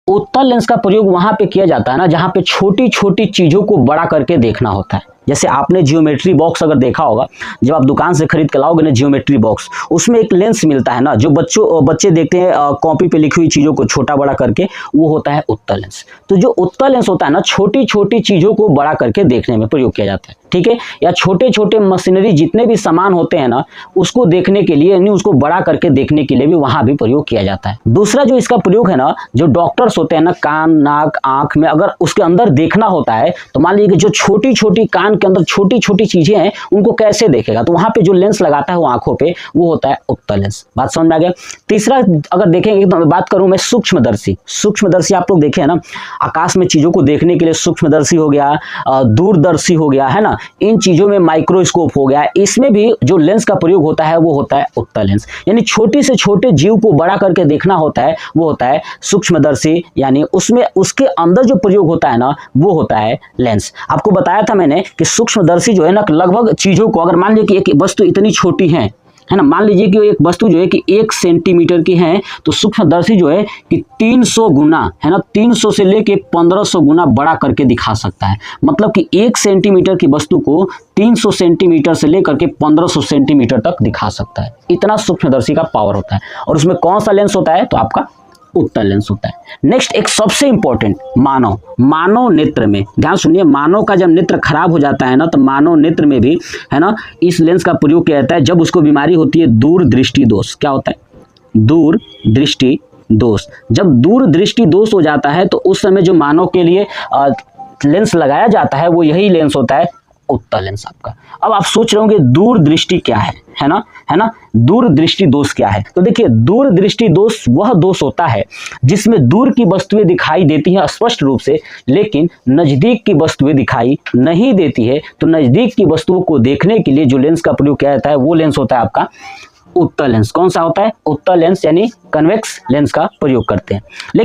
उत्तल लेंस का प्रयोग वहां पे किया जाता है ना जहां पे छोटी छोटी चीजों को बड़ा करके देखना होता है। जैसे आपने जियोमेट्री बॉक्स अगर देखा होगा, जब आप दुकान से खरीद के लाओगे ना जियोमेट्री बॉक्स, उसमें एक लेंस मिलता है ना, जो बच्चे देखते हैं कॉपी पे लिखी हुई चीजों को छोटा बड़ा करके, वो होता है उत्तल लेंस। तो जो उत्तल लेंस होता है ना, छोटी छोटी चीजों को बड़ा करके देखने में प्रयोग किया जाता है, ठीक है। या छोटे छोटे मशीनरी जितने भी सामान होते हैं ना, उसको देखने के लिए, यानी उसको बड़ा करके देखने के लिए भी वहां भी प्रयोग किया जाता है। दूसरा जो इसका प्रयोग है ना, जो डॉक्टर्स होते हैं ना, कान नाक आंख में अगर उसके अंदर देखना होता है, तो मान लीजिए कि जो छोटी छोटी कान के अंदर छोटी छोटी चीजें हैं, उनको कैसे देखेगा, तो वहां पे जो लेंस लगाता है वो आंखों पे, वो होता है उत्तल लेंस। बात समझ में आ गया। तीसरा अगर देखेंगे तो बात करूं मैं सूक्ष्मदर्शी। सूक्ष्मदर्शी आप लोग देखे हैं ना, आकाश में चीजों को देखने के लिए सूक्ष्मदर्शी हो गया, दूरदर्शी हो गया, है ना, इन चीजों में माइक्रोस्कोप हो गया, इसमें भी जो लेंस का प्रयोग होता है वो होता है उत्तल लेंस। यानी छोटे से छोटे जीव को बड़ा करके देखना होता है, वो होता है सूक्ष्मदर्शी, यानी उसमें उसके अंदर जो प्रयोग होता है ना, वो होता है लेंस। आपको बताया था मैंने कि सूक्ष्मदर्शी जो है ना, लगभग चीजों को, अगर मान लीजिए कि एक वस्तु इतनी छोटी है ना, मान लीजिए कि एक वस्तु जो है कि 1 सेंटीमीटर की है, तो सूक्ष्मदर्शी जो है कि 300 गुना, है ना, 300 से लेके 1500 गुना बड़ा करके दिखा सकता है। मतलब कि 1 सेंटीमीटर की वस्तु को 300 सेंटीमीटर से लेकर के 1500 सेंटीमीटर तक दिखा सकता है। इतना सूक्ष्मदर्शी का पावर होता है। और उसमें कौन सा लेंस होता है, तो आपका उत्तल लेंस होता है। नेक्स्ट एक सबसे इंपॉर्टेंट, मानव नेत्र में, ध्यान सुनिए, मानव का जब नेत्र खराब हो जाता है ना, तो मानव नेत्र में भी, है ना, इस लेंस का प्रयोग किया जाता है जब उसको बीमारी होती है दूरदृष्टि दोष। क्या होता है, दूरदृष्टि दोष। जब दूरदृष्टि दोष हो जाता है, तो उस समय जो मानव के लिए लेंस लगाया जाता है, वो यही लेंस होता है उत्तल लेंस आपका। अब आप सोच रहे होंगे दूरदृष्टि क्या है ना, दूरदृष्टि दोष क्या है। तो देखिए, दूरदृष्टि दोष वह दोष होता है जिसमें दूर की वस्तुएं दिखाई देती हैं स्पष्ट रूप से, लेकिन नजदीक की वस्तुएं दिखाई नहीं देती है। तो नजदीक की वस्तुओं को देखने के लिए जो लेंस का प्रयोग किया जाता है, वो लेंस होता है आपका उत्तल लेंस। कौन सा होता है, उत्तल लेंस, यानी कन्वेक्स लेंस का प्रयोग करते हैं।